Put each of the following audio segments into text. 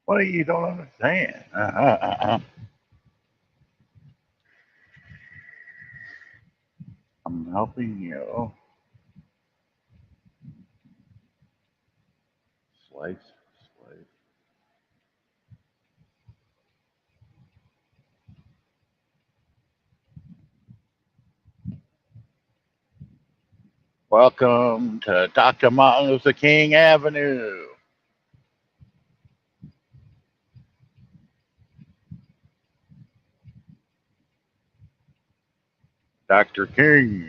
What you don't understand? I'm helping you slice, slice. Welcome to Dr. Martin Luther King Avenue. Dr. King.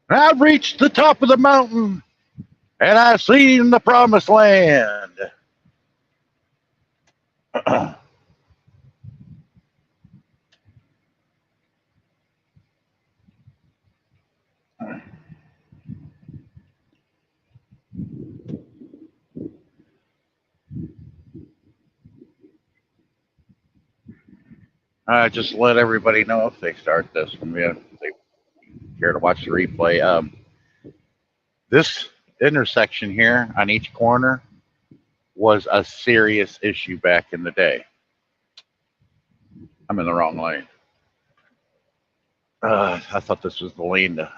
I've reached the top of the mountain and I've seen the promised land. Just let everybody know if they start this from me, if they care to watch the replay. This intersection here on each corner was a serious issue back in the day. I'm in the wrong lane. I thought this was the lane to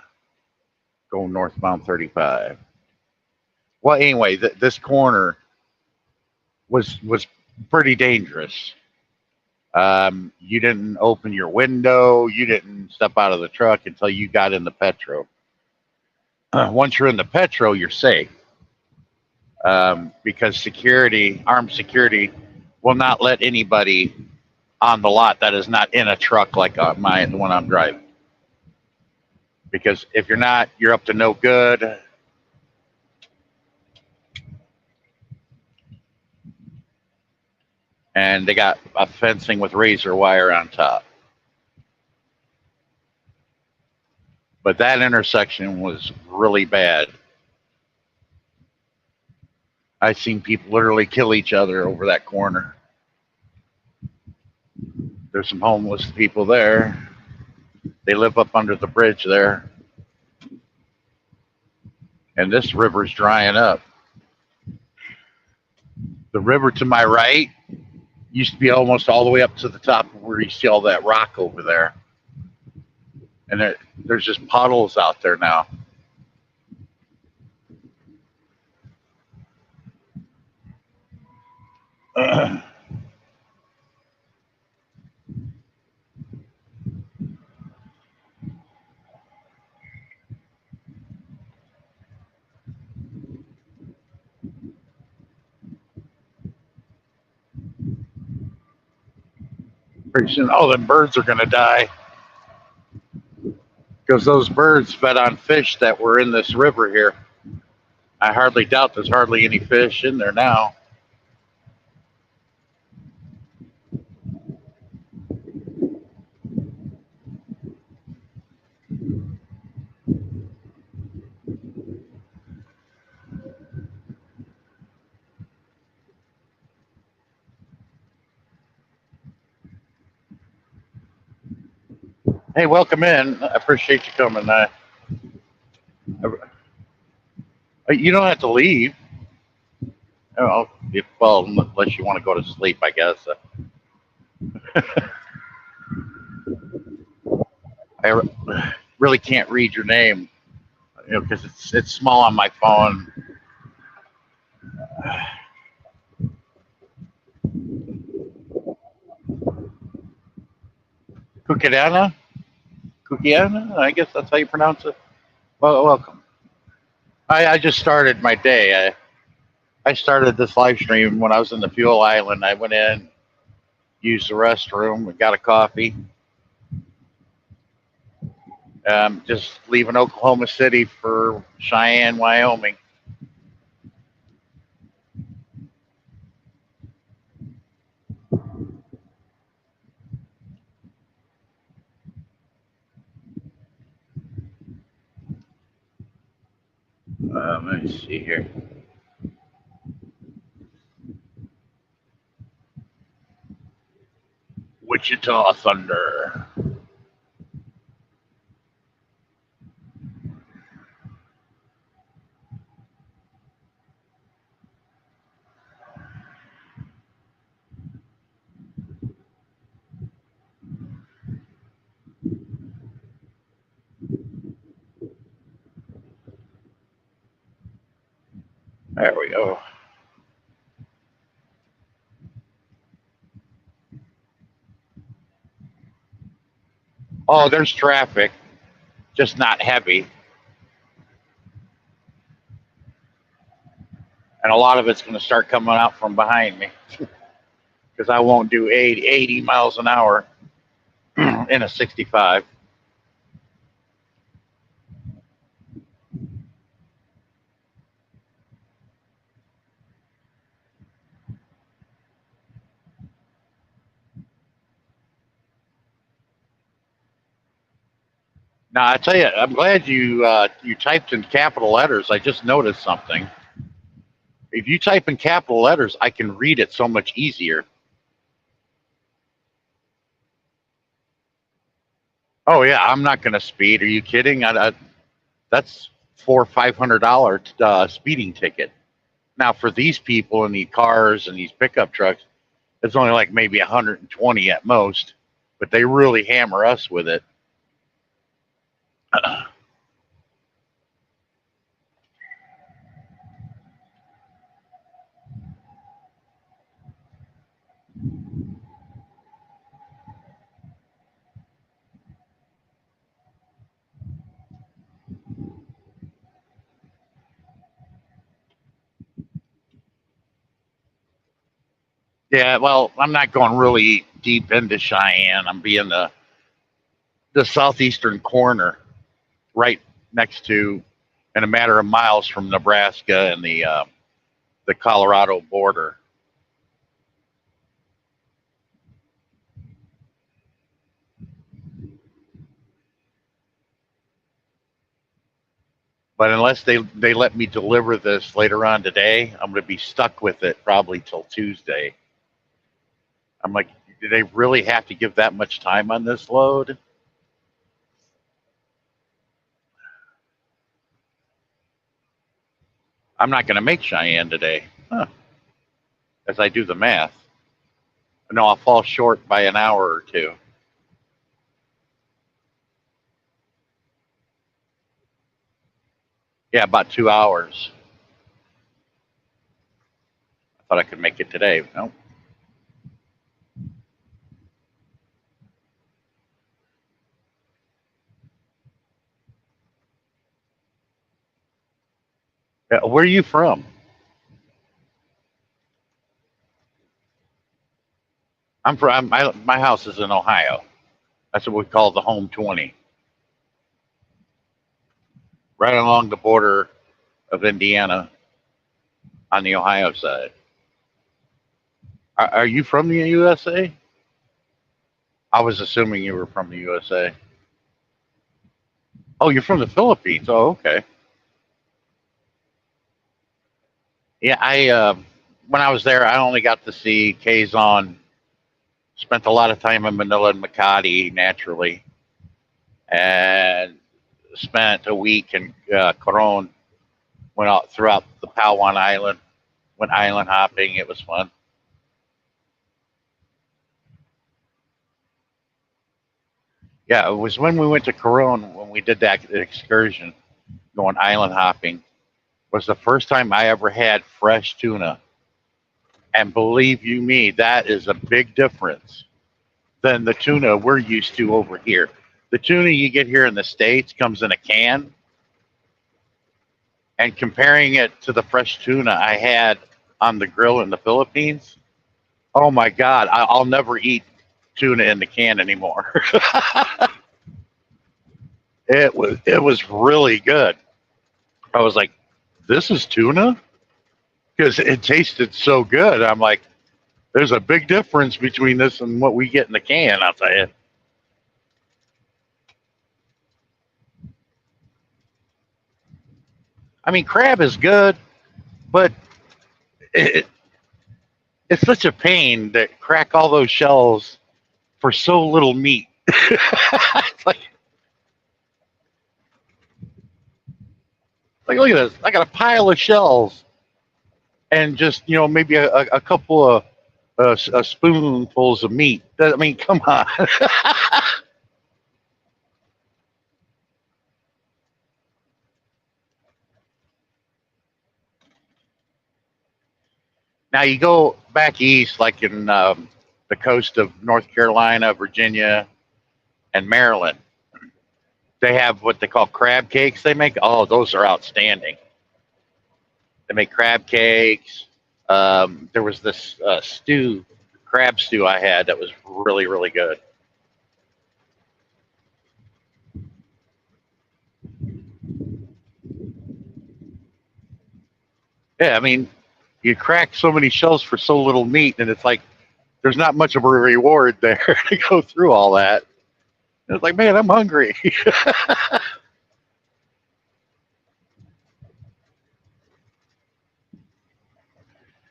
go northbound 35. Well, anyway, this corner was pretty dangerous. You didn't open your window. You didn't step out of the truck until you got in the Petro. Once you're in the Petro, you're safe because security, armed security, will not let anybody on the lot that is not in a truck like the one I'm driving. Because if you're not, you're up to no good. And they got a fencing with razor wire on top. But that intersection was really bad. I've seen people literally kill each other over that corner. There's some homeless people there. They live up under the bridge there. And this river's drying up. The river to my right used to be almost all the way up to the top of where you see all that rock over there. And there's just puddles out there now. Pretty soon, oh, them birds are going to die. Because those birds fed on fish that were in this river here. I hardly doubt there's hardly any fish in there now. Hey, welcome in. I appreciate you coming. You don't have to leave. Well, unless you want to go to sleep, I guess. I really can't read your name, because it's small on my phone. Kukiana? Kukiana? I guess that's how you pronounce it. Well, welcome. I just started my day. I started this live stream when I was in the fuel island. I went in, used the restroom, got a coffee. Just leaving Oklahoma City for Cheyenne, Wyoming. Let me see here. Wichita Thunder. There we go. Oh, there's traffic, just not heavy. And a lot of it's going to start coming out from behind me because I won't do 80 miles an hour in a 65. Now, I tell you, I'm glad you typed in capital letters. I just noticed something. If you type in capital letters, I can read it so much easier. Oh yeah, I'm not going to speed. Are you kidding? That's $400-500 speeding ticket. Now for these people in the cars and these pickup trucks, it's only like maybe 120 at most, but they really hammer us with it. Yeah, well, I'm not going really deep into Cheyenne. I'm being the southeastern corner, right next to, in a matter of miles from Nebraska and the Colorado border. But unless they let me deliver this later on today, I'm going to be stuck with it probably till Tuesday. I'm like, do they really have to give that much time on this load? I'm not going to make Cheyenne today, as I do the math. No, I'll fall short by an hour or two. Yeah, about 2 hours. I thought I could make it today. No. Yeah, where are you from? I'm from my house is in Ohio. That's what we call the home 20, right along the border of Indiana on the Ohio side. Are you from the USA? I was assuming you were from the USA. Oh, you're from the Philippines. Oh, okay. Yeah, I when I was there, I only got to see Quezon. Spent a lot of time in Manila and Makati, naturally, and spent a week in Coron. Went out throughout the Palawan Island. Went island hopping. It was fun. Yeah, it was when we went to Coron when we did that excursion, going island hopping. Was the first time I ever had fresh tuna, and believe you me, that is a big difference than the tuna we're used to over here. The tuna you get here in the States comes in a can, and comparing it to the fresh tuna I had on the grill in the Philippines, oh my God, I'll never eat tuna in the can anymore. It was really good. I was like, this is tuna because it tasted so good. I'm like, there's a big difference between this and what we get in the can. I'll tell you. I mean, crab is good, but it, it's such a pain to crack all those shells for so little meat. It's like, look at this. I got a pile of shells and just, maybe a couple of spoonfuls of meat. I mean, come on. Now you go back east, like in the coast of North Carolina, Virginia, and Maryland. They have what they call crab cakes. They make, oh, those are outstanding. They make crab cakes. There was this crab stew I had that was really, really good. Yeah, I mean, you crack so many shells for so little meat, and it's like there's not much of a reward there to go through all that. And it's like, man, I'm hungry.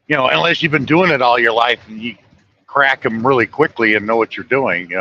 Unless you've been doing it all your life and you crack them really quickly and know what you're doing.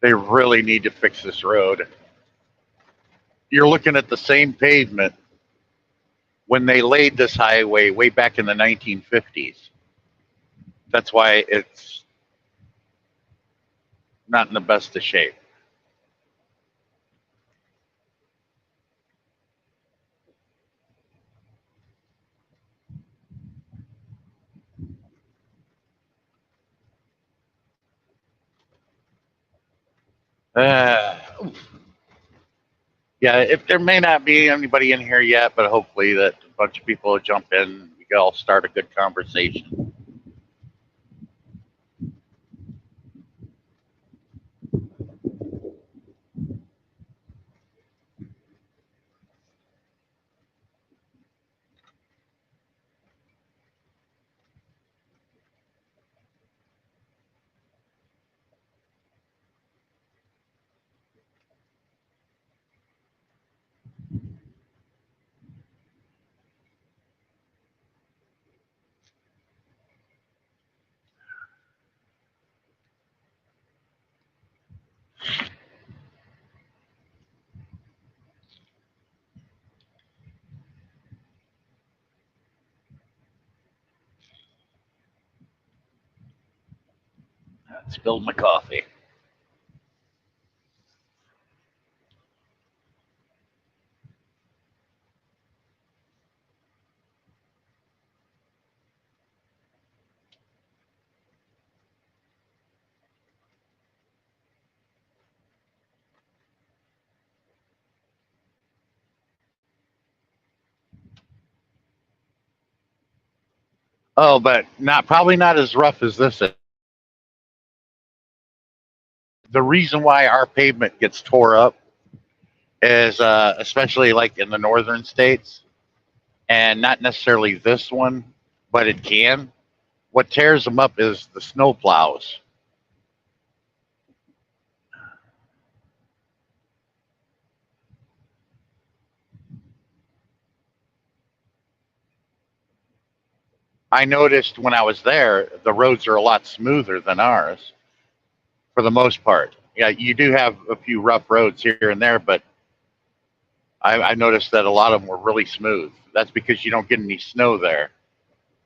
They really need to fix this road. You're looking at the same pavement when they laid this highway way back in the 1950s. That's why it's not in the best of shape. Uh, yeah, if there may not be anybody in here yet, but hopefully that a bunch of people will jump in. We can all start a good conversation. I spilled my coffee. Oh, but not probably not as rough as this. The reason why our pavement gets tore up is, especially like in the northern states, and not necessarily this one, but it can. What tears them up is the snow plows. I noticed when I was there, the roads are a lot smoother than ours for the most part. Yeah, you do have a few rough roads here and there, but I noticed that a lot of them were really smooth. That's because you don't get any snow there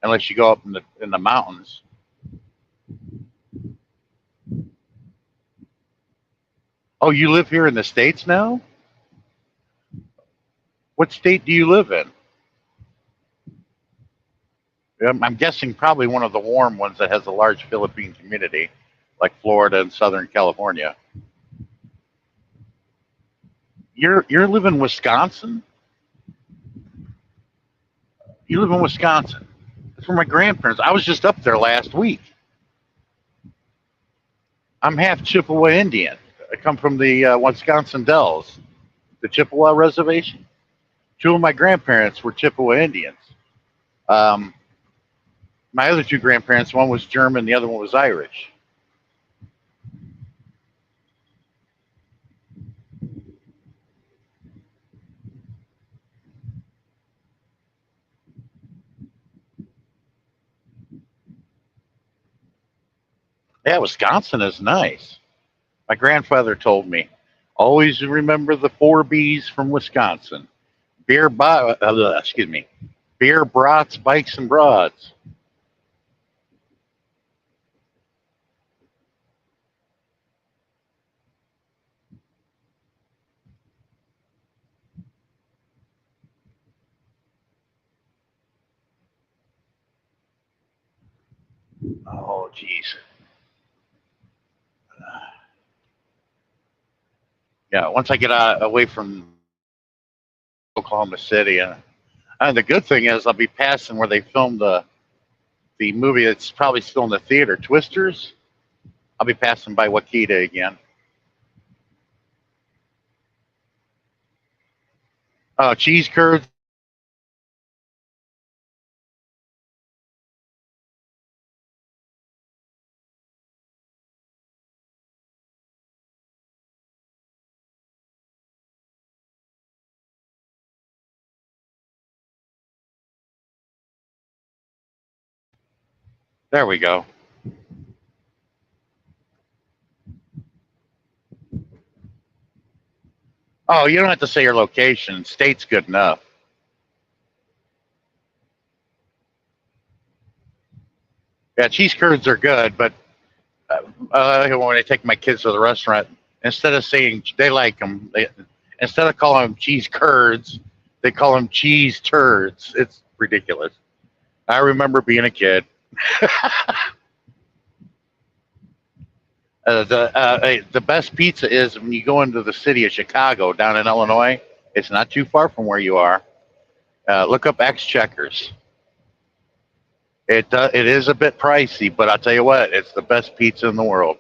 unless you go up in the mountains. Oh, you live here in the states now? What state do you live in? I'm guessing probably one of the warm ones that has a large Philippine community, like Florida and Southern California. You live in Wisconsin? You live in Wisconsin? That's where my grandparents. I was just up there last week. I'm half Chippewa Indian. I come from the Wisconsin Dells, the Chippewa Reservation. Two of my grandparents were Chippewa Indians. Um, my other two grandparents, one was German, the other one was Irish. Yeah, Wisconsin is nice. My grandfather told me, always remember the four B's from Wisconsin: excuse me, beer, brats, bikes, and broads. Oh, geez. Yeah, once I get away from Oklahoma City, and the good thing is I'll be passing where they filmed the movie that's probably still in the theater, Twisters. I'll be passing by Wakita again. Cheese curds. There we go. Oh, you don't have to say your location. State's good enough. Yeah, cheese curds are good, but when I take my kids to the restaurant, instead of saying they like them, instead of calling them cheese curds, they call them cheese turds. It's ridiculous. I remember being a kid. The best pizza is when you go into the city of Chicago down in Illinois. It's not too far from where you are. Look up X Checkers. It is a bit pricey, but I'll tell you what, it's the best pizza in the world.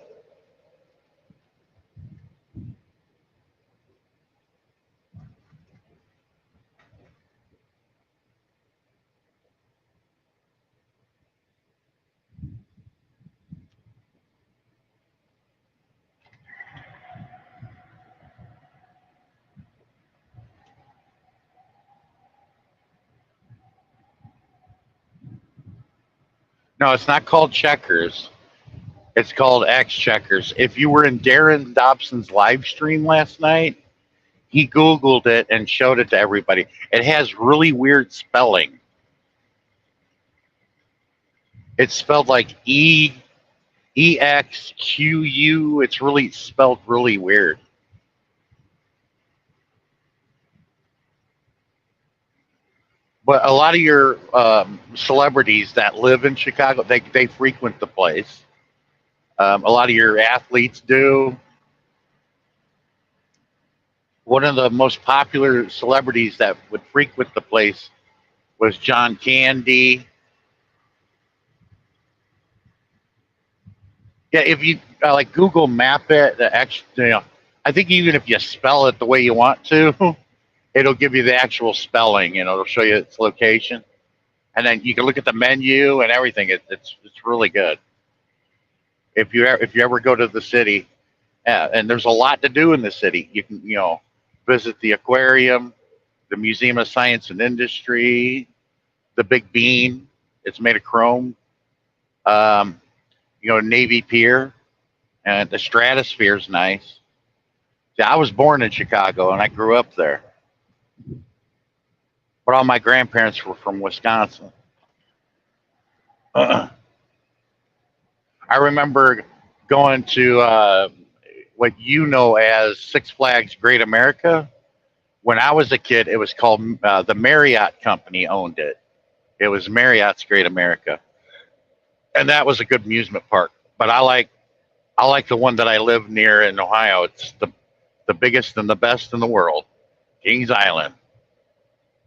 No, it's not called Checkers. It's called X Checkers. If you were in Darren Dobson's live stream last night, he Googled it and showed it to everybody. It has really weird spelling. It's spelled like EXQU. It's really spelled really weird. But a lot of your celebrities that live in Chicago, they frequent the place. A lot of your athletes do. One of the most popular celebrities that would frequent the place was John Candy. Yeah, if you like Google Map it, I think even if you spell it the way you want to, it'll give you the actual spelling. It'll show you its location, and then you can look at the menu and everything. It's really good. If you ever go to the city, and there's a lot to do in the city. You can visit the aquarium, the Museum of Science and Industry, the Big Bean. It's made of chrome. Um, Navy Pier, and the Stratosphere is nice. Yeah, I was born in Chicago and I grew up there, but all my grandparents were from Wisconsin. I remember going to what you know as Six Flags Great America. When I was a kid, it was called the Marriott Company owned it. It was Marriott's Great America, and that was a good amusement park. But I like the one that I live near in Ohio. It's the biggest and the best in the world, Kings Island.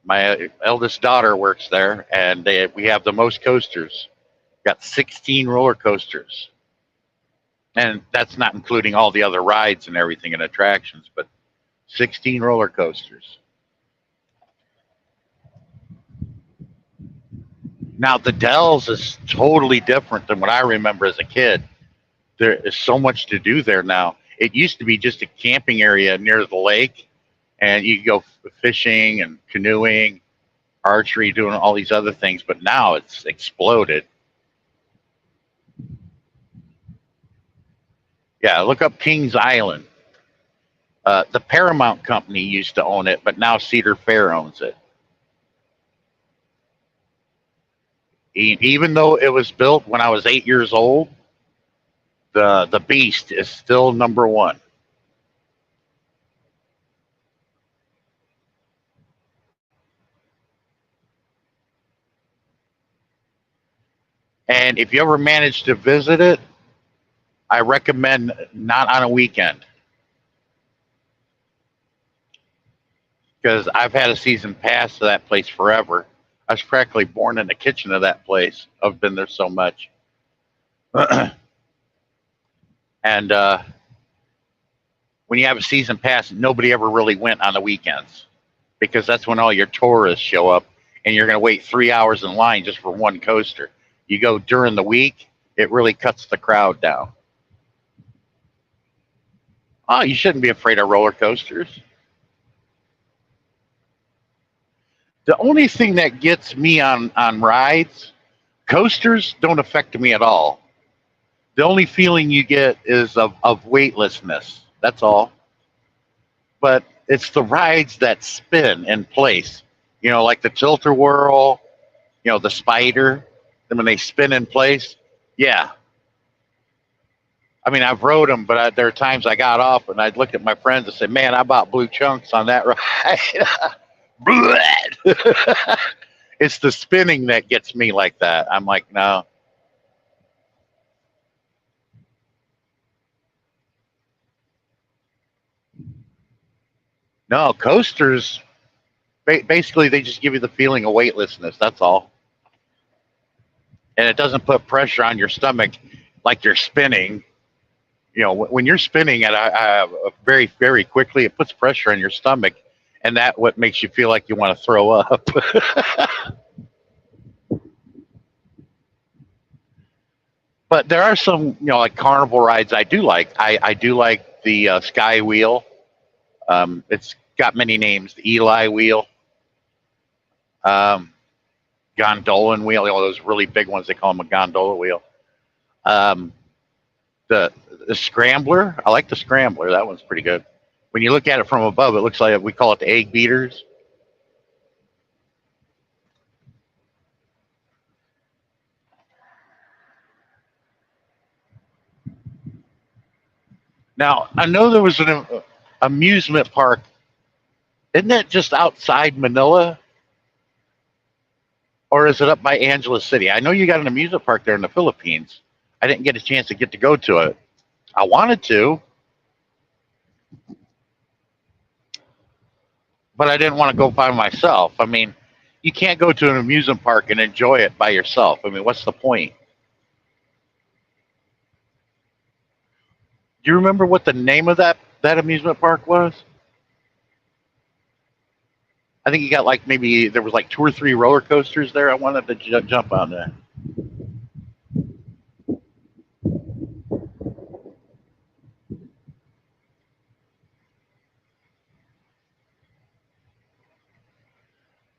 My eldest daughter works there, and we have the most coasters. Got 16 roller coasters, and that's not including all the other rides and everything and attractions, but 16 roller coasters. Now the Dells is totally different than what I remember as a kid. There is so much to do there now. It used to be just a camping area near the lake, and you could go fishing and canoeing, archery, doing all these other things. But now it's exploded. Yeah, look up Kings Island. The Paramount Company used to own it, but now Cedar Fair owns it. Even though it was built when I was 8 years old, the Beast is still number one. And if you ever manage to visit it, I recommend not on a weekend because I've had a season pass to that place forever. I was practically born in the kitchen of that place. I've been there so much. And when you have a season pass, nobody ever really went on the weekends because that's when all your tourists show up and you're going to wait 3 hours in line just for one coaster. You go during the week, it really cuts the crowd down. Oh, you shouldn't be afraid of roller coasters. The only thing that gets me on rides, coasters don't affect me at all. The only feeling you get is of weightlessness. That's all. But it's the rides that spin in place. Like the Tilter Whirl, the Spider, and when they spin in place. Yeah. I mean, I've rode them, but there are times I got off and I'd look at my friends and say, man, I bought blue chunks on that ride. It's the spinning that gets me like that. I'm like, no. No, coasters, basically, they just give you the feeling of weightlessness. That's all. And it doesn't put pressure on your stomach like you're spinning. When you're spinning at very, very quickly, it puts pressure on your stomach, and that what makes you feel like you want to throw up. But there are some, like carnival rides I do like. I do like the Sky Wheel. It's got many names. The Eli Wheel, um, Gondolin Wheel, all those really big ones. They call them a gondola wheel. Um, the the Scrambler, I like the Scrambler. That one's pretty good. When you look at it from above, it looks like we call it the egg beaters. Now, I know there was an amusement park. Isn't that just outside Manila, or is it up by Angeles City? I know you got an amusement park there in the Philippines. I didn't get a chance to get to go to it. I wanted to, but I didn't want to go by myself. I mean, you can't go to an amusement park and enjoy it by yourself. I mean, what's the point? Do you remember what the name of that amusement park was? I think you got like maybe there was like two or three roller coasters there. I wanted to jump on there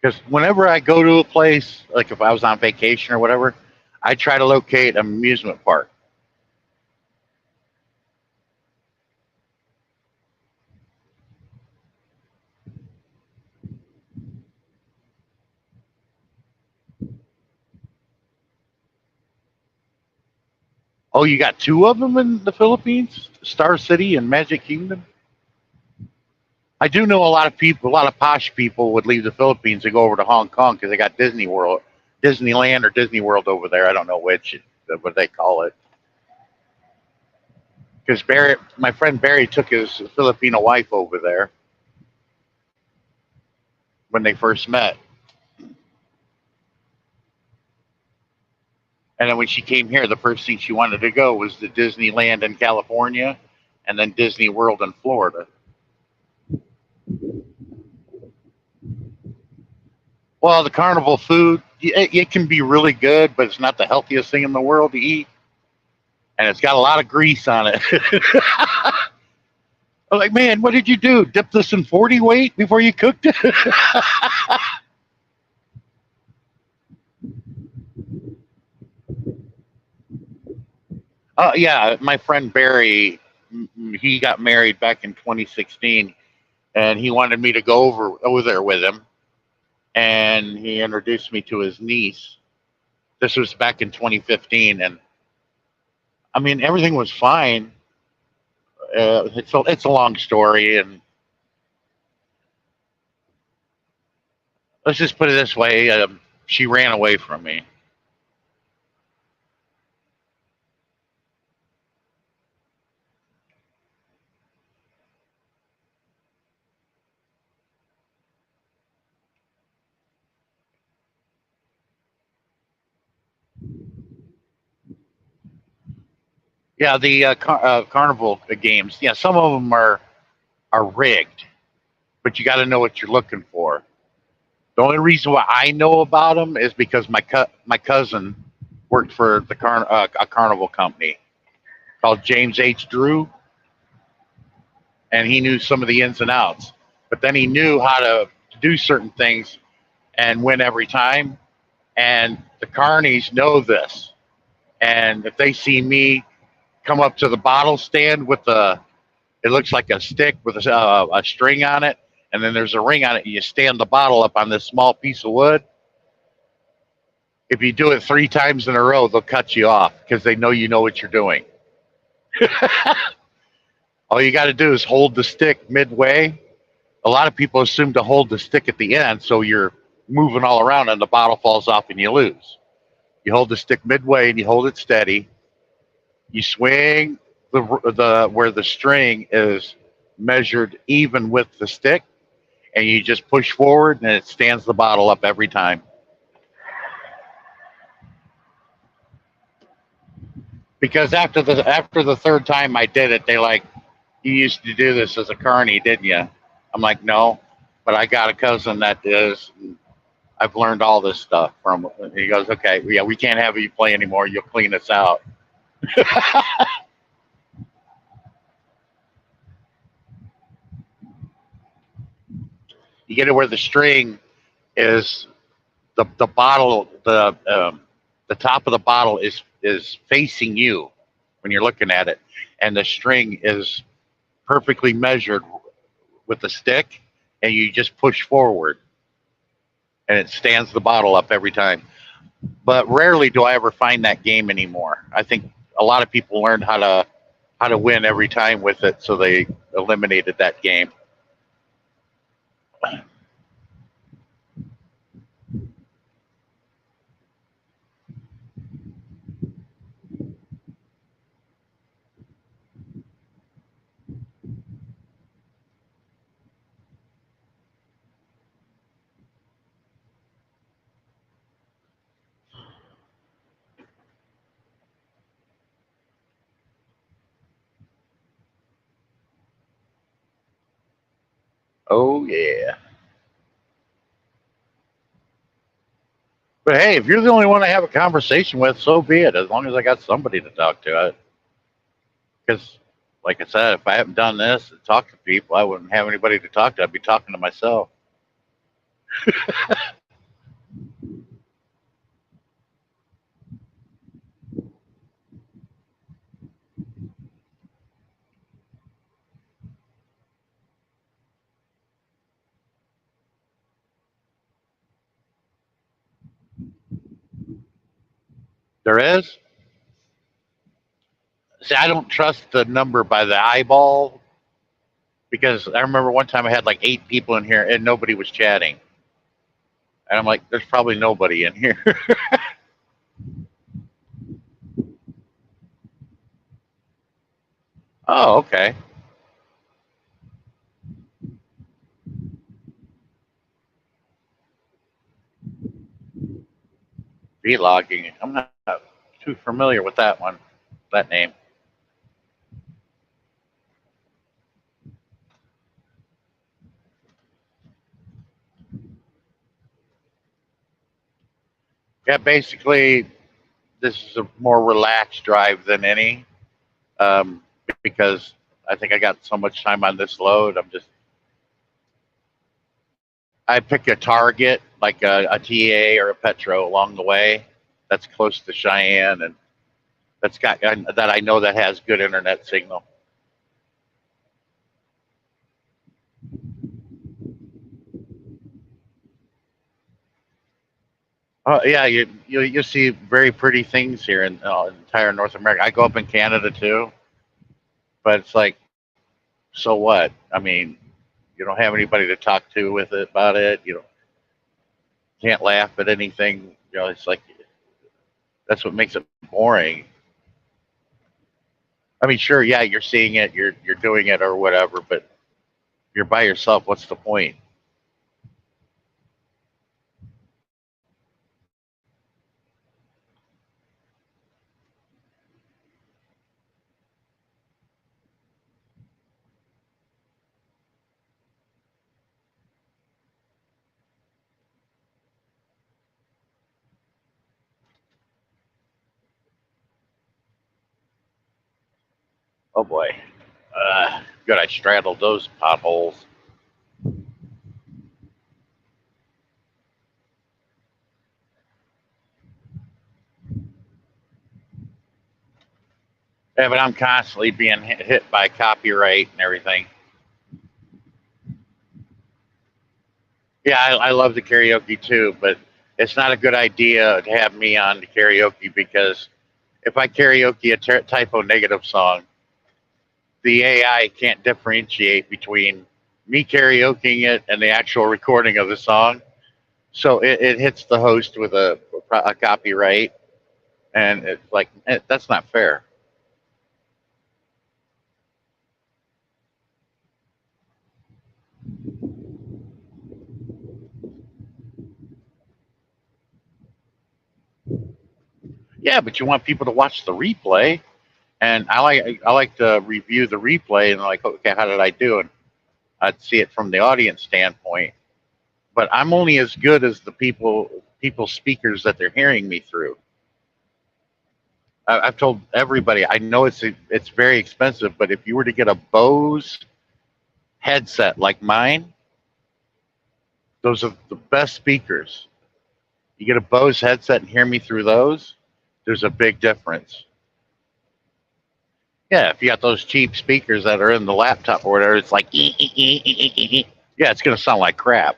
because whenever I go to a place, like if I was on vacation or whatever, I try to locate an amusement park. Oh, you got two of them in the Philippines, Star City and Magic Kingdom. I do know a lot of people, a lot of posh people would leave the Philippines to go over to Hong Kong because they got Disney World Disneyland or Disney World over there. I don't know which, what they call it. Because Barry, my friend Barry, took his Filipino wife over there when they first met, and then when she came here, the first thing she wanted to go was to Disneyland in California, and then Disney World in Florida. Well, the carnival food, it can be really good, but it's not the healthiest thing in the world to eat, and it's got a lot of grease on it. I'm like, man, what did you do? Dip this in 40 weight before you cooked it? Yeah, my friend Barry, he got married back in 2016, and he wanted me to go over there with him, and he introduced me to his niece. This was back in 2015, and I mean everything was fine. It's a long story, and let's just put it this way: she ran away from me. Yeah, the carnival games. Yeah, some of them are rigged, but you got to know what you're looking for. The only reason why I know about them is because my cousin worked for a carnival company called James H. Drew, and he knew some of the ins and outs. But then he knew how to do certain things and win every time. And the carnies know this. And if they see me come up to the bottle stand with it looks like a stick with a string on it, and then there's a ring on it, and you stand the bottle up on this small piece of wood. If you do it 3 times in a row, they'll cut you off because they know what you're doing. All you got to do is hold the stick midway. A lot of people assume to hold the stick at the end, so you're moving all around and the bottle falls off and you lose. You hold the stick midway and you hold it steady. You swing the where the string is measured even with the stick, and you just push forward, and it stands the bottle up every time. Because after the third time I did it, they like, you used to do this as a carny, didn't you? I'm like, no, but I got a cousin that is. I've learned all this stuff from. He goes, okay, yeah, we can't have you play anymore. You'll clean us out. You get it where the string is the bottle the top of the bottle is facing you when you're looking at it, and the string is perfectly measured with the stick, and you just push forward, and it stands the bottle up every time. But rarely do I ever find that game anymore. I think a lot of people learned how to win every time with it, so they eliminated that game. Oh yeah. But hey, if you're the only one I have a conversation with, so be it. As long as I got somebody to talk to. Because, like I said, if I haven't done this and talked to people, I wouldn't have anybody to talk to. I'd be talking to myself. There is. See, I don't trust the number by the eyeball because I remember one time I had like 8 people in here and nobody was chatting. And I'm like, there's probably nobody in here. Oh, okay. Vlogging. I'm not too familiar with that one, that name. Yeah, basically, this is a more relaxed drive than any, um, because I think I got so much time on this load. I pick a target like a TA or a Petro along the way that's close to Cheyenne and that I know that has good internet signal. Oh yeah, you see very pretty things here in entire North America. I go up in Canada too, but it's like, so what? I mean, you don't have anybody to talk to with it about it. You can't laugh at anything. It's like that's what makes it boring. I mean, sure, yeah, you're seeing it, you're doing it or whatever, but you're by yourself. What's the point? Oh boy, good. I straddled those potholes. Yeah, but I'm constantly being hit by copyright and everything. Yeah, I love the karaoke too, but it's not a good idea to have me on the karaoke because if I karaoke a typo negative song, the AI can't differentiate between me karaokeing it and the actual recording of the song. So it hits the host with a copyright, and it's like that's not fair. Yeah, but you want people to watch the replay, and I like to review the replay and like, okay, how did I do? And I'd see it from the audience standpoint. But I'm only as good as the people speakers that they're hearing me through. I've told everybody I know it's very expensive, but if you were to get a Bose headset like mine, those are the best speakers. You get a Bose headset and hear me through those, there's a big difference. Yeah, if you got those cheap speakers that are in the laptop or whatever, it's like, yeah, it's going to sound like crap.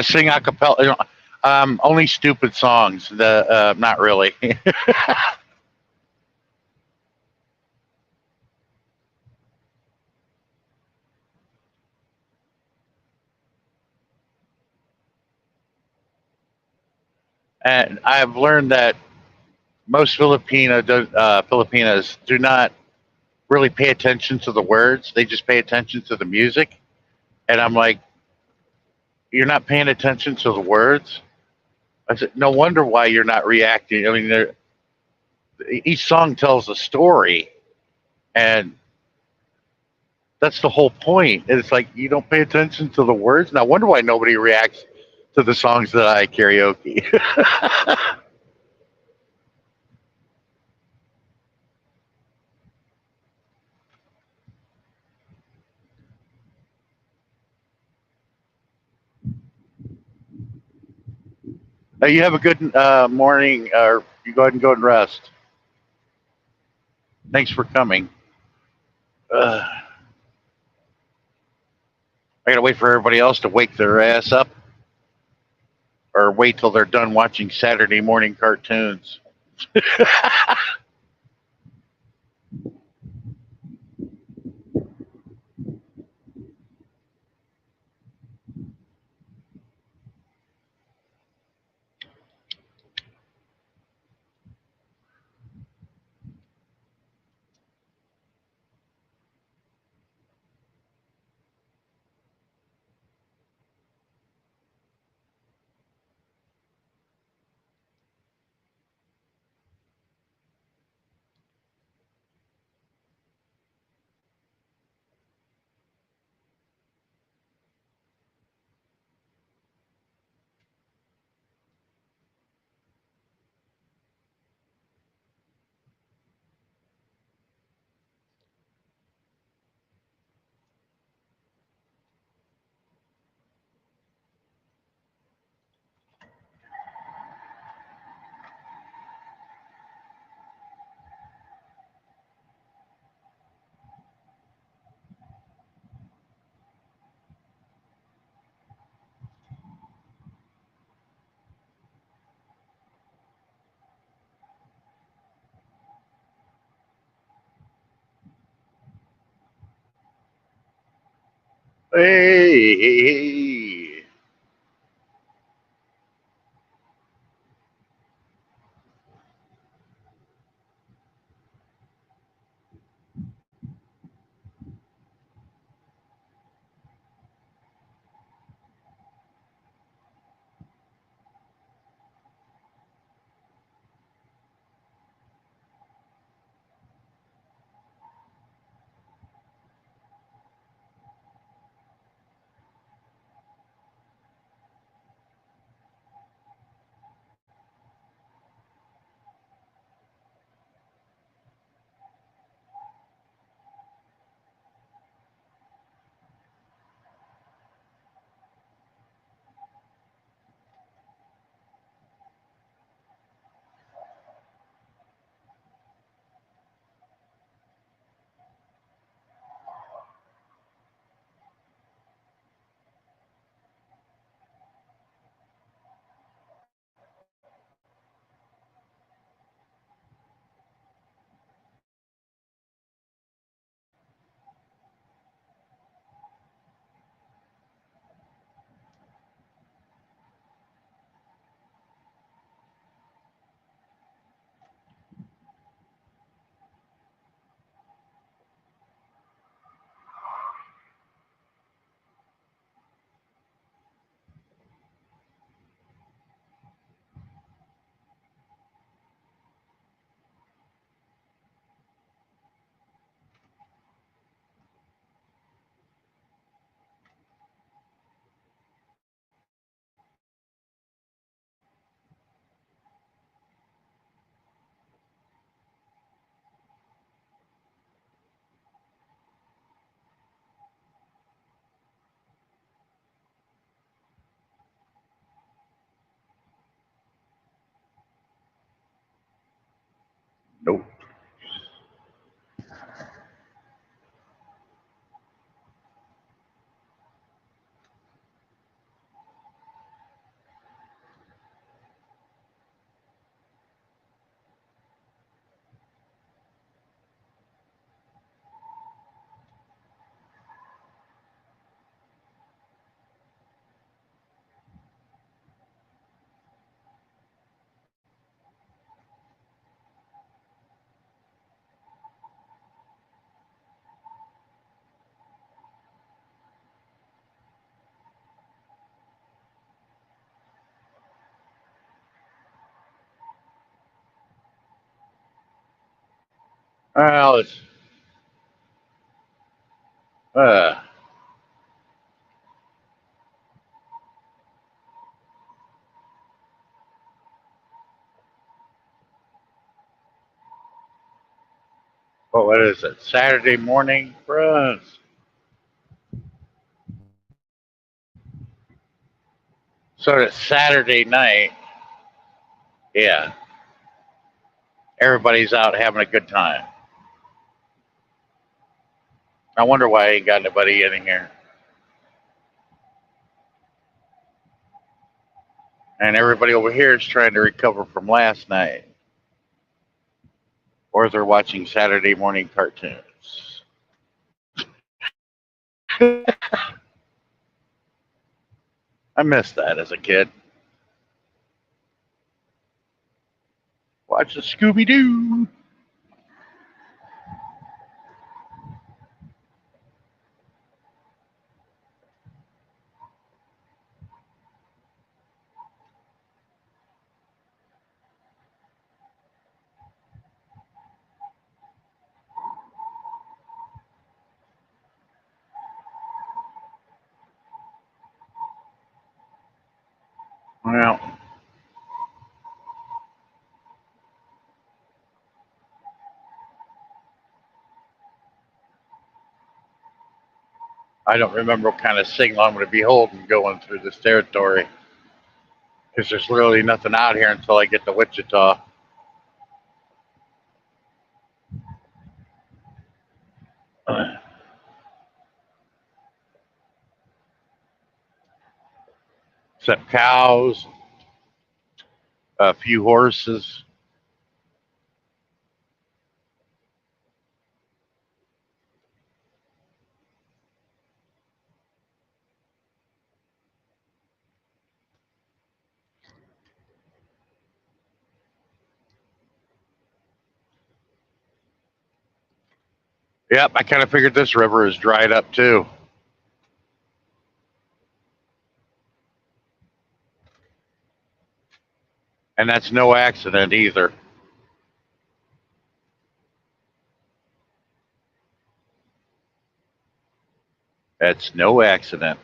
Sing a cappella, only stupid songs. Not really. And I've learned that most Filipinas do not really pay attention to the words. They just pay attention to the music. And I'm like, you're not paying attention to the words. I said, no wonder why you're not reacting. I mean, each song tells a story, and that's the whole point. It's like you don't pay attention to the words. No wonder why nobody reacts to the songs that I karaoke. You have a good morning, or you go ahead and go and rest. Thanks for coming. I gotta wait for everybody else to wake their ass up. or wait till they're done watching Saturday morning cartoons. Hey. Nope. Well, it's uh, what is it? Saturday morning brunch. So it's Saturday night. Yeah, everybody's out having a good time. I wonder why I ain't got anybody in here. And everybody over here is trying to recover from last night. Or they're watching Saturday morning cartoons. I missed that as a kid. Watch the Scooby Doo. Well, I don't remember what kind of signal I'm going to be holding going through this territory because there's literally nothing out here until I get to Wichita. Except cows, a few horses. Yep, I kind of figured this river is dried up too. And that's no accident either. That's no accident.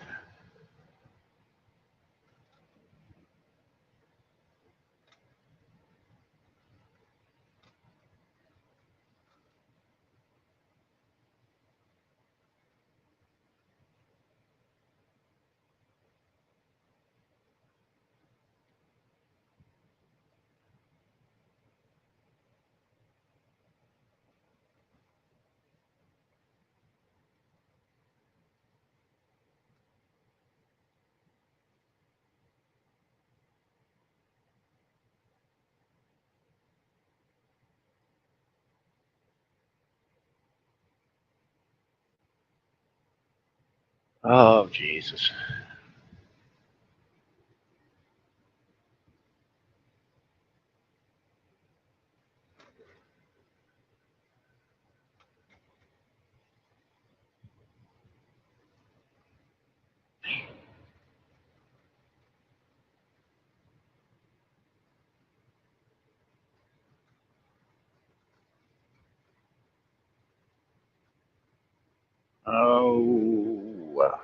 Oh, Jesus. Oh,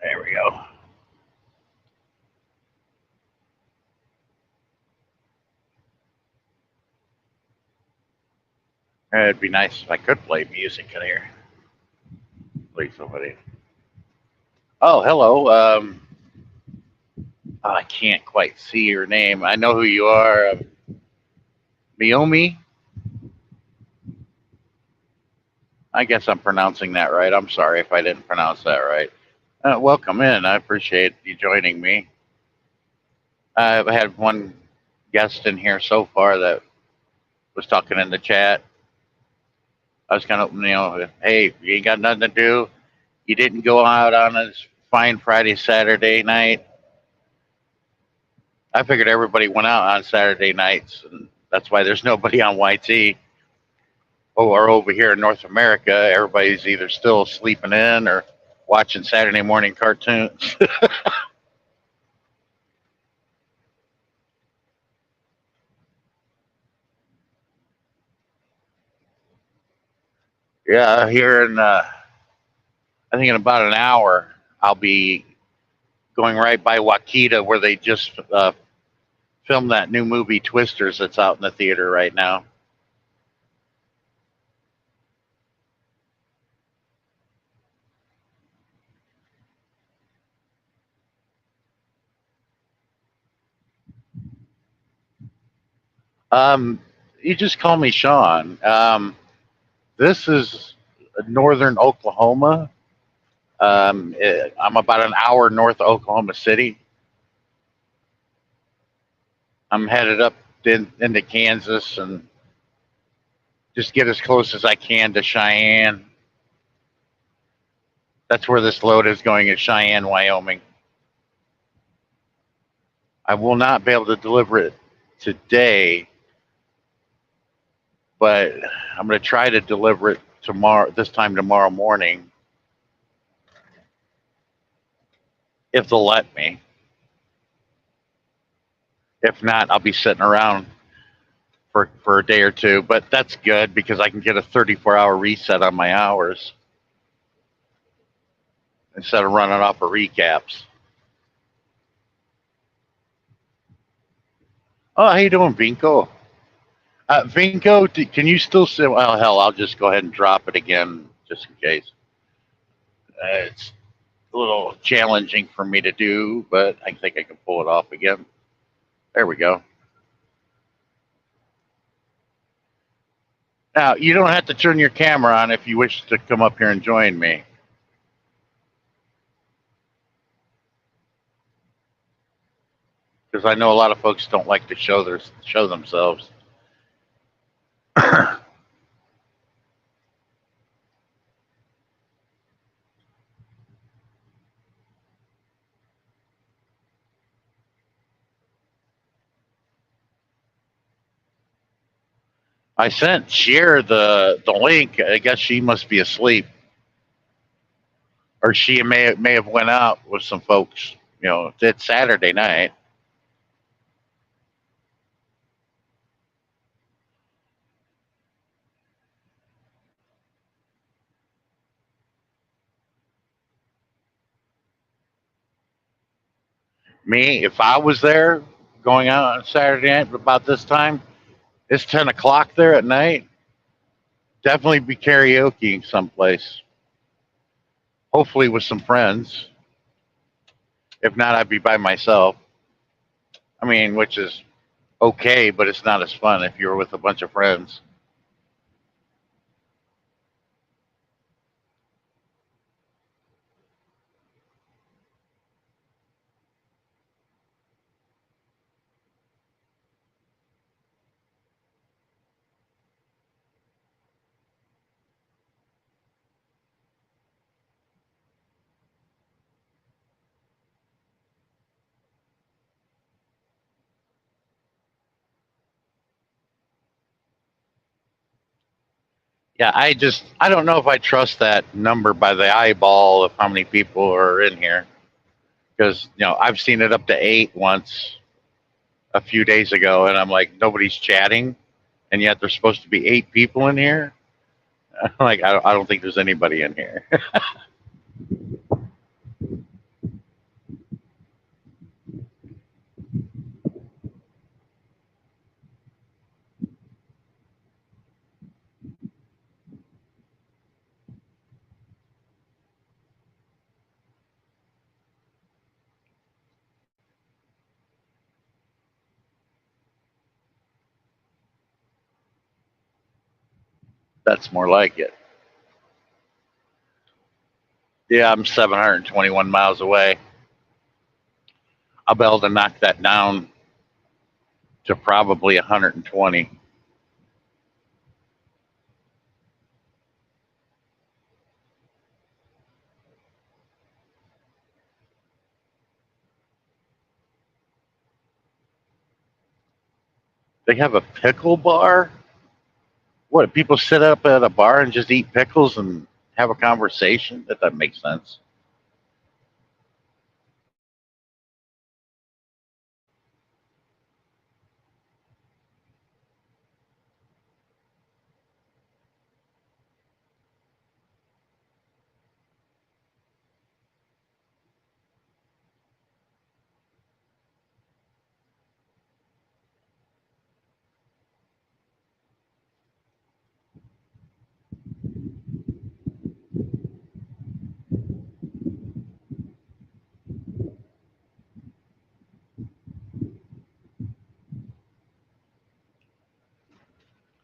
there we go. It'd be nice if I could play music in here. Please, somebody. Oh, hello. I can't quite see your name. I know who you are. Miomi. I guess I'm pronouncing that right. I'm sorry if I didn't pronounce that right. Welcome in. I appreciate you joining me. I've had one guest in here so far that was talking in the chat. I was kind of, hey, you ain't got nothing to do. You didn't go out on a fine Friday, Saturday night. I figured everybody went out on Saturday nights, and that's why there's nobody on YT. Or over here in North America, everybody's either still sleeping in or watching Saturday morning cartoons. Yeah, here in I think in about an hour, I'll be going right by Wakita where they just filmed that new movie Twisters that's out in the theater right now. Um, you just call me Sean. This is northern Oklahoma. I'm about an hour north of Oklahoma City. I'm headed up into Kansas and just get as close as I can to Cheyenne. That's where this load is going, is Cheyenne, Wyoming. I will not be able to deliver it today, but I'm going to try to deliver it tomorrow, this time tomorrow morning, if they'll let me. If not, I'll be sitting around for a day or two, but that's good because I can get a 34-hour reset on my hours instead of running off of recaps. Oh, how you doing, Vinco? Vinco, can you still say? Well, hell, I'll just go ahead and drop it again just in case. It's a little challenging for me to do, but I think I can pull it off again. There we go. Now, you don't have to turn your camera on if you wish to come up here and join me. Because I know a lot of folks don't like to show themselves. I sent Cher the link. I guess she must be asleep, or she may have went out with some folks. You know, it's Saturday night. Me, if I was there going out on Saturday night about this time, it's 10 o'clock there at night. Definitely be karaoke someplace. Hopefully with some friends. If not, I'd be by myself. I mean, which is okay, but it's not as fun if you're with a bunch of friends. Yeah, I don't know if I trust that number by the eyeball of how many people are in here because I've seen it up to eight once a few days ago, and I'm like nobody's chatting, and yet there's supposed to be eight people in here. Like I don't think there's anybody in here. That's more like it. Yeah, I'm 721 miles away. I'll be able to knock that down to probably 120. They have a pickle bar. What, people sit up at a bar and just eat pickles and have a conversation? That makes sense.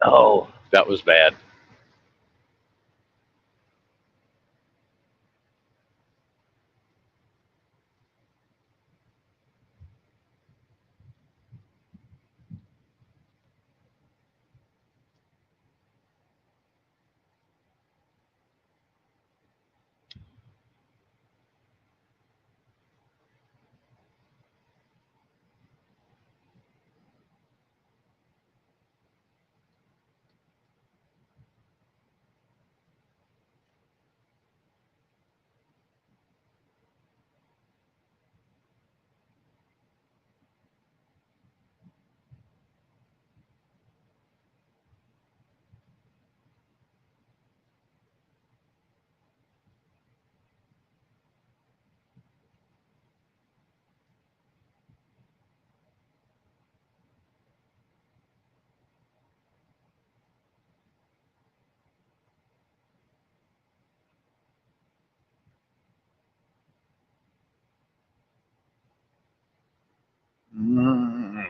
Oh, that was bad.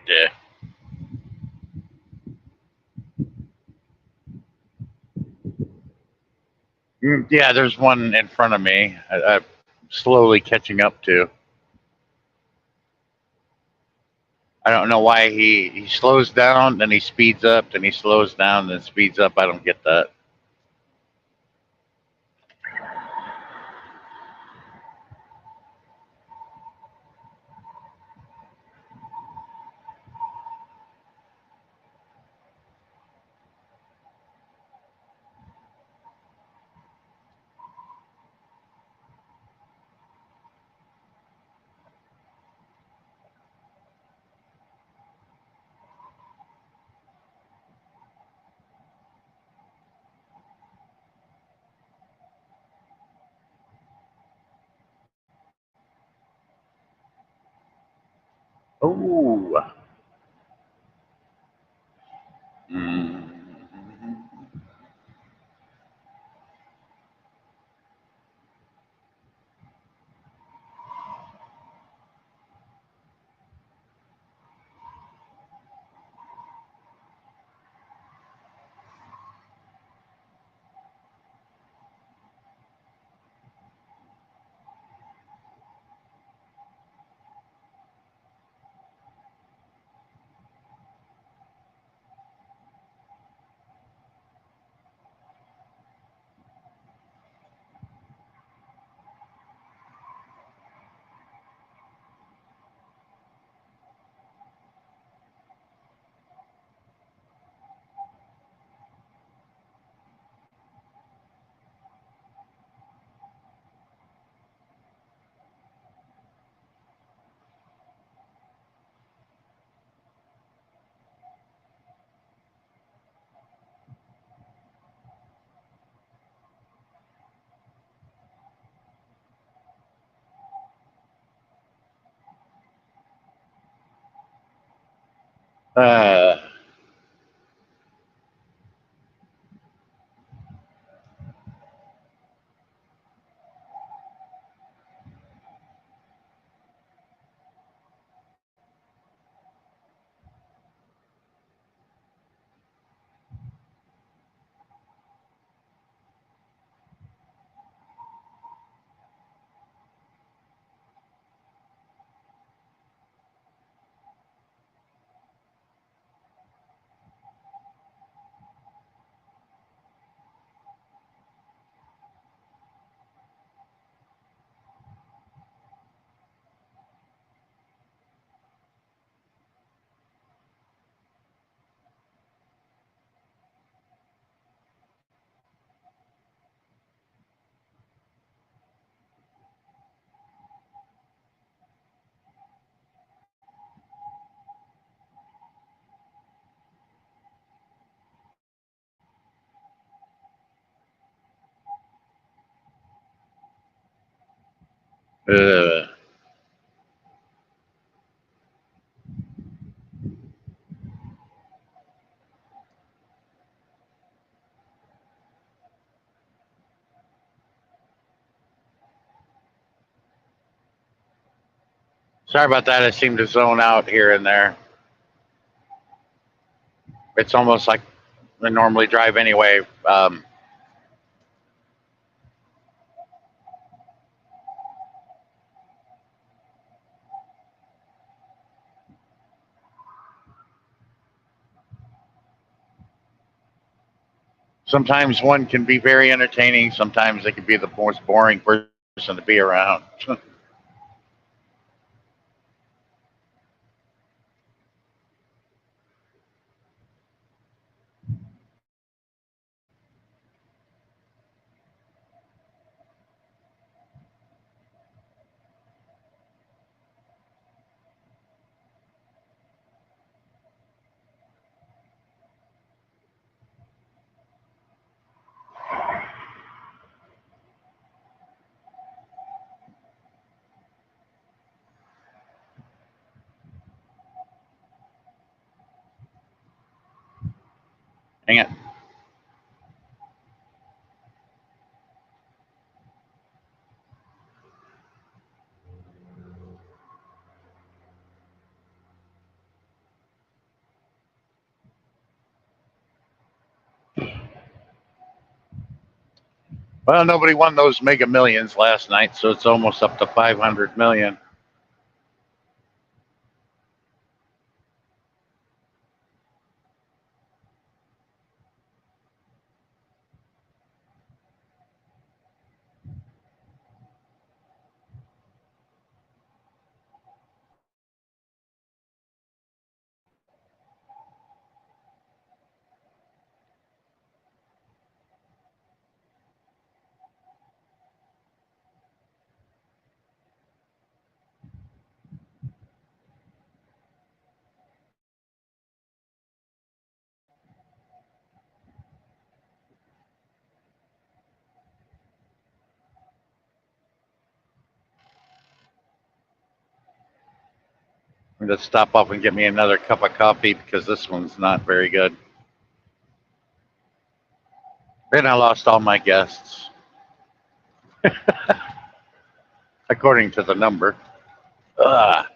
Yeah. Yeah, there's one in front of me. I'm slowly catching up to. I don't know why he slows down, then he speeds up, then he slows down, then speeds up. I don't get that. Oh. Mm. Uh, uh, Sorry about that. I seem to zone out here and there. It's almost like I normally drive anyway. Sometimes one can be very entertaining. Sometimes they can be the most boring person to be around. Hang it. Well, nobody won those Mega Millions last night, so it's almost up to 500 million. I'm going to stop off and get me another cup of coffee because this one's not very good. And I lost all my guests, according to the number. Ugh.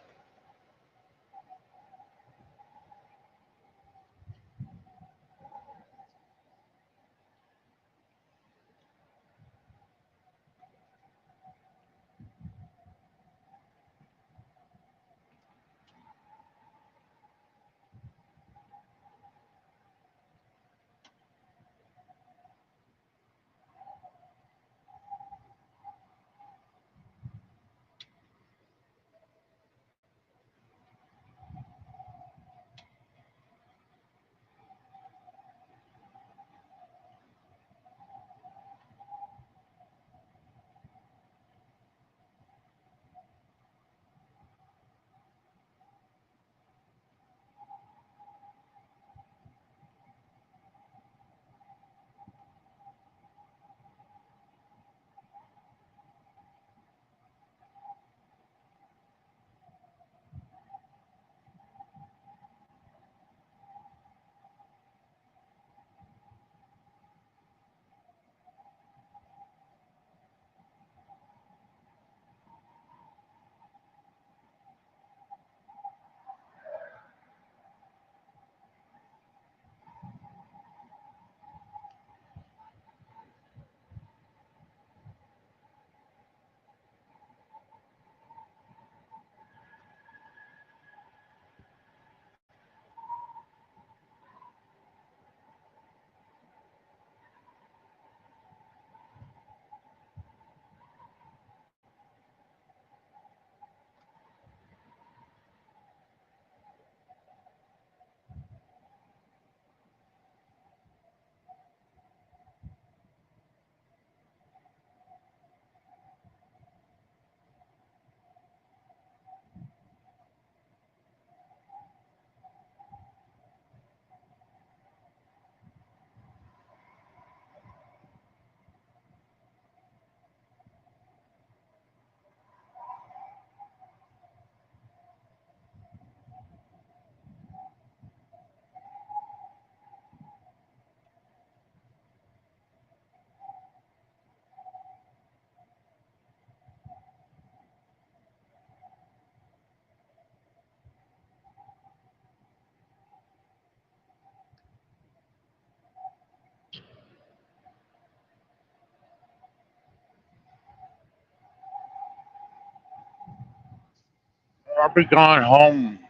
I'll be going home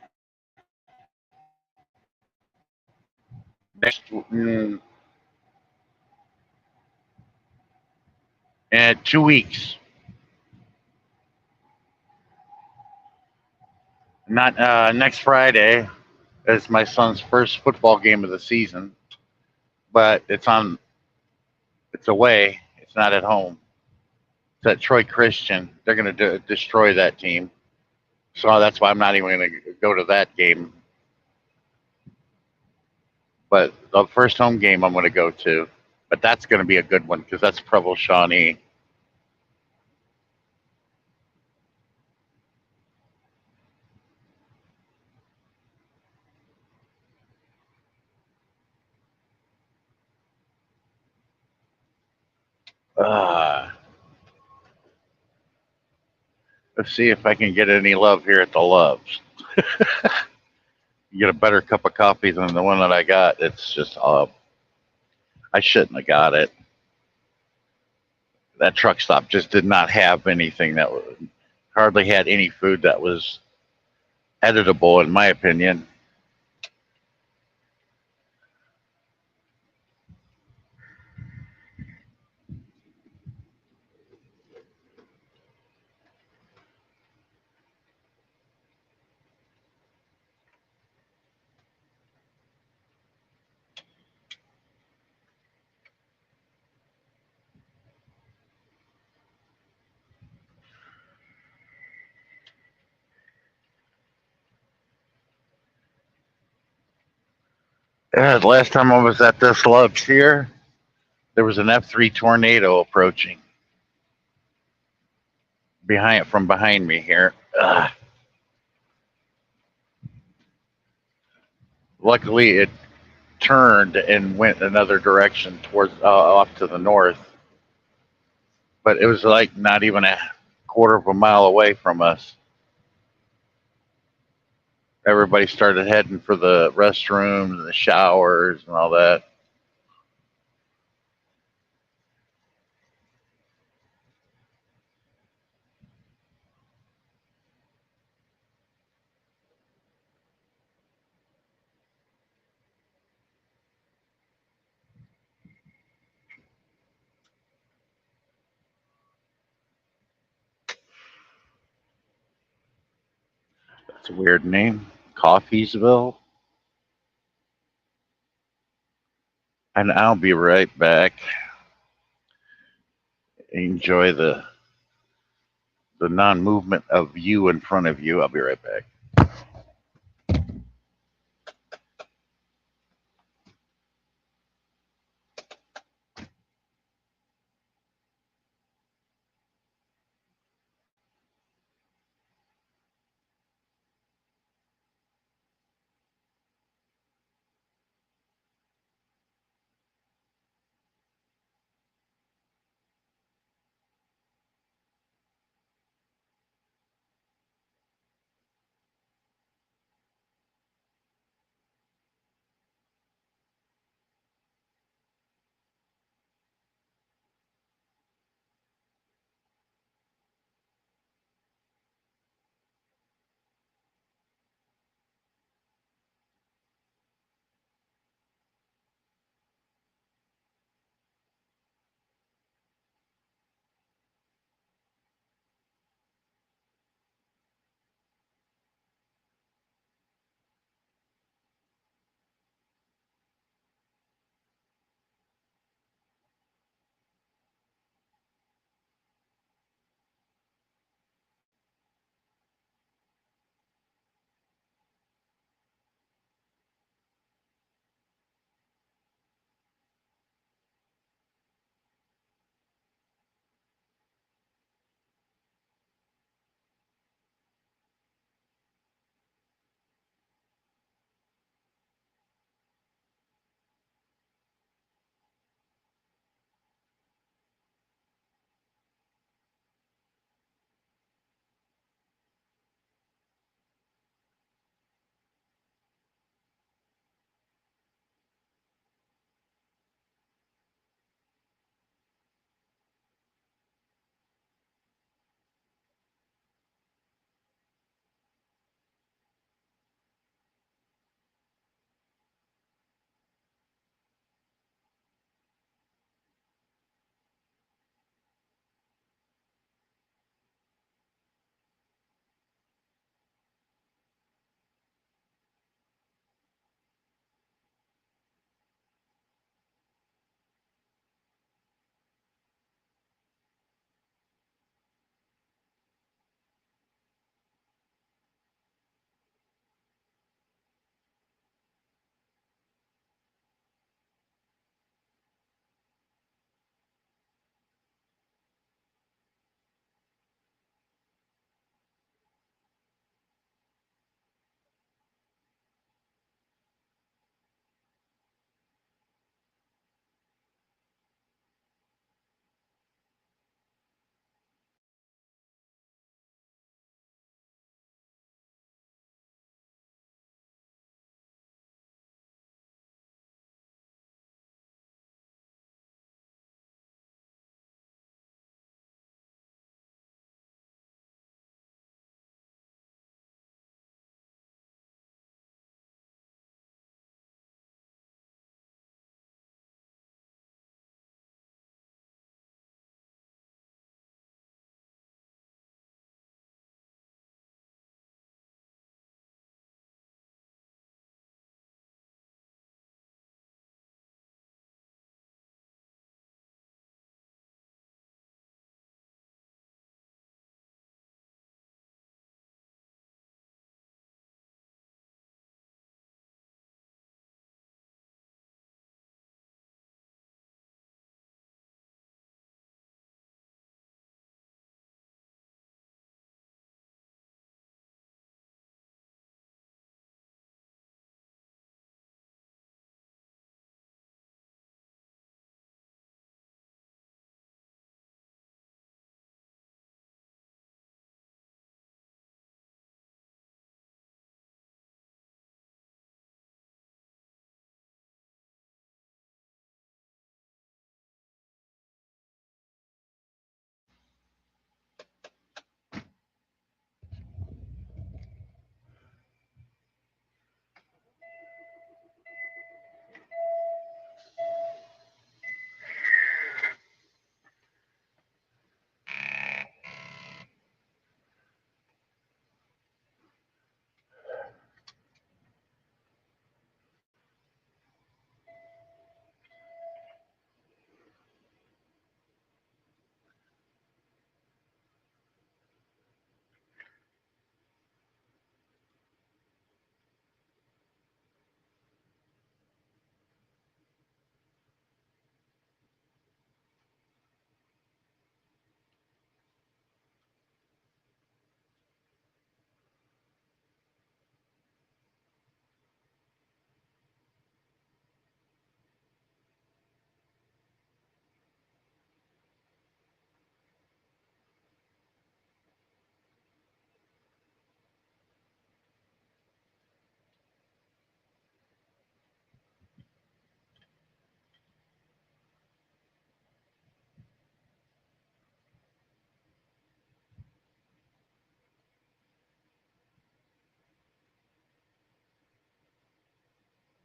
next in 2 weeks. Not next Friday is my son's first football game of the season, but it's away. It's not at home. It's at Troy Christian. They're going to destroy that team. So that's why I'm not even going to go to that game. But the first home game I'm going to go to. But that's going to be a good one because that's Preble Shawnee. Uh, let's see if I can get any love here at the Loves. You get a better cup of coffee than the one that I got. It's just, I shouldn't have got it. That truck stop just did not have anything that hardly had any food that was editable, in my opinion. The last time I was at this Loves here, there was an F3 tornado approaching from behind me here. Luckily, it turned and went another direction towards off to the north, but it was like not even a quarter of a mile away from us. Everybody started heading for the restrooms and the showers and all that. That's a weird name, Coffeesville. And I'll be right back. Enjoy the non-movement of you in front of you. I'll be right back.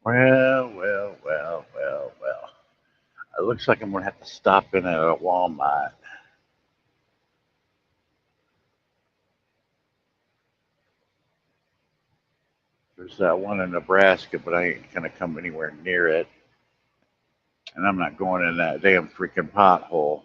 Well. It looks like I'm gonna have to stop in at a Walmart. There's that one in Nebraska, but I ain't gonna come anywhere near it, and I'm not going in that damn freaking pothole.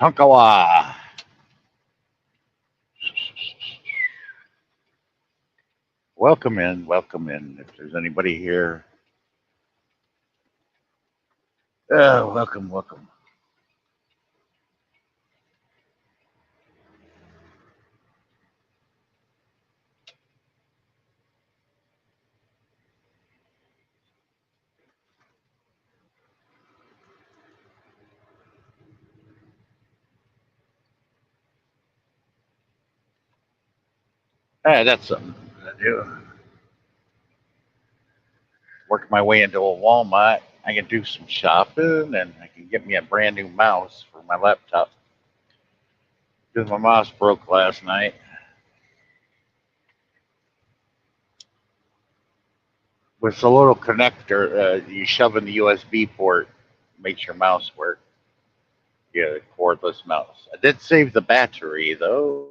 Tonkawa. Welcome in, welcome in. If there's anybody here, welcome. That's something to do. Work my way into a Walmart. I can do some shopping, and I can get me a brand new mouse for my laptop. Because my mouse broke last night. With a little connector, you shove in the USB port, makes your mouse work. Yeah, cordless mouse. I did save the battery though.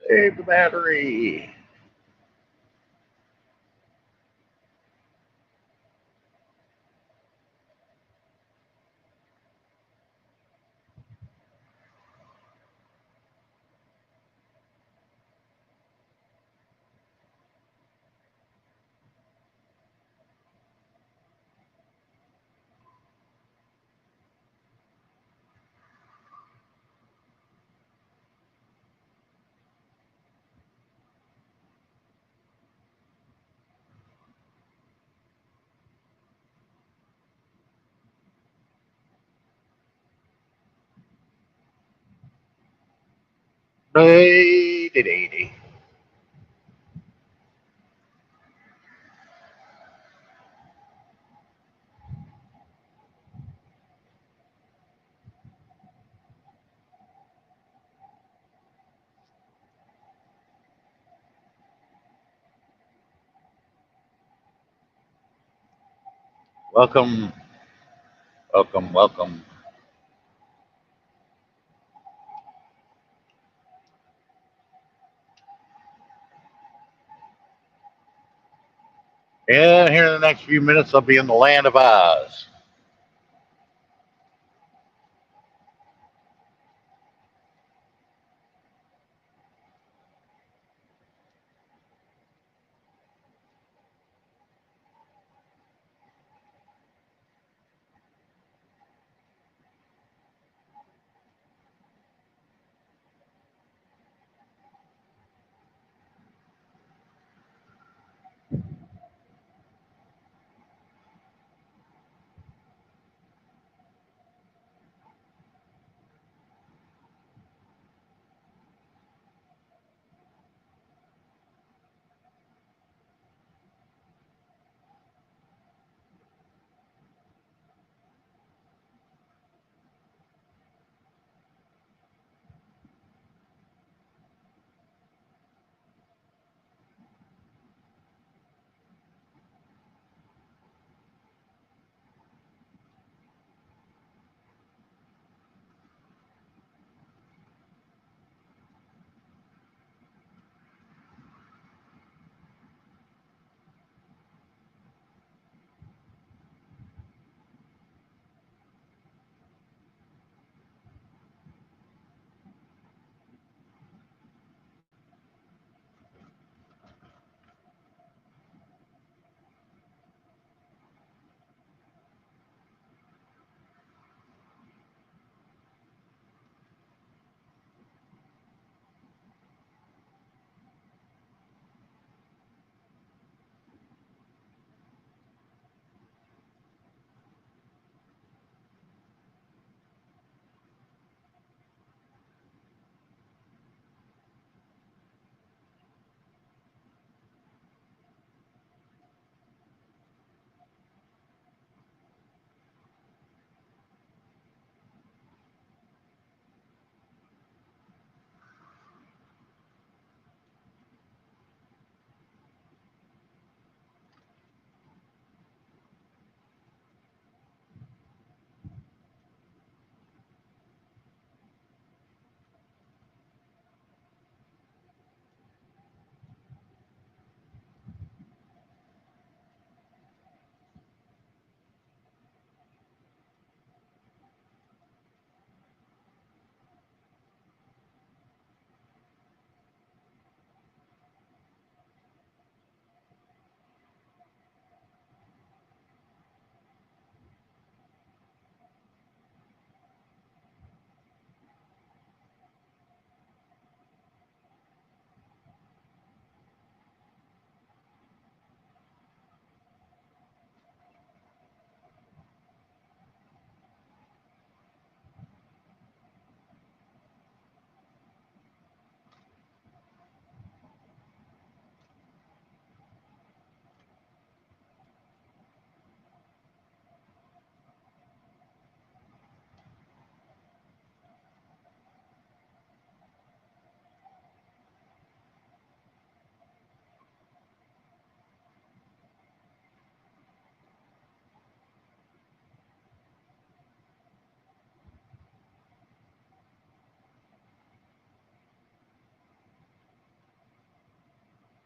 Save the battery. Day. Welcome, welcome. Yeah, here in the next few minutes, I'll be in the land of Oz.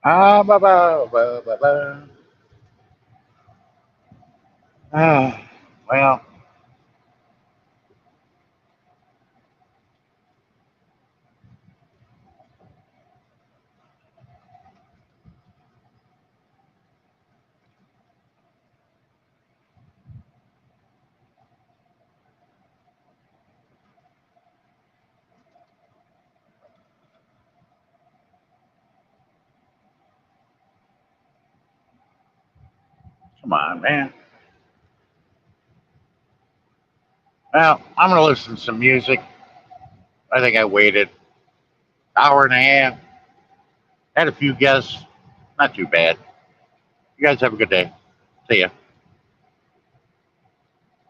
Ah, ba, ba, ba, ba, ba. Ah, well, come on, man. Well, I'm gonna listen to some music. I think I waited hour and a half. Had a few guests. Not too bad. You guys have a good day. See ya.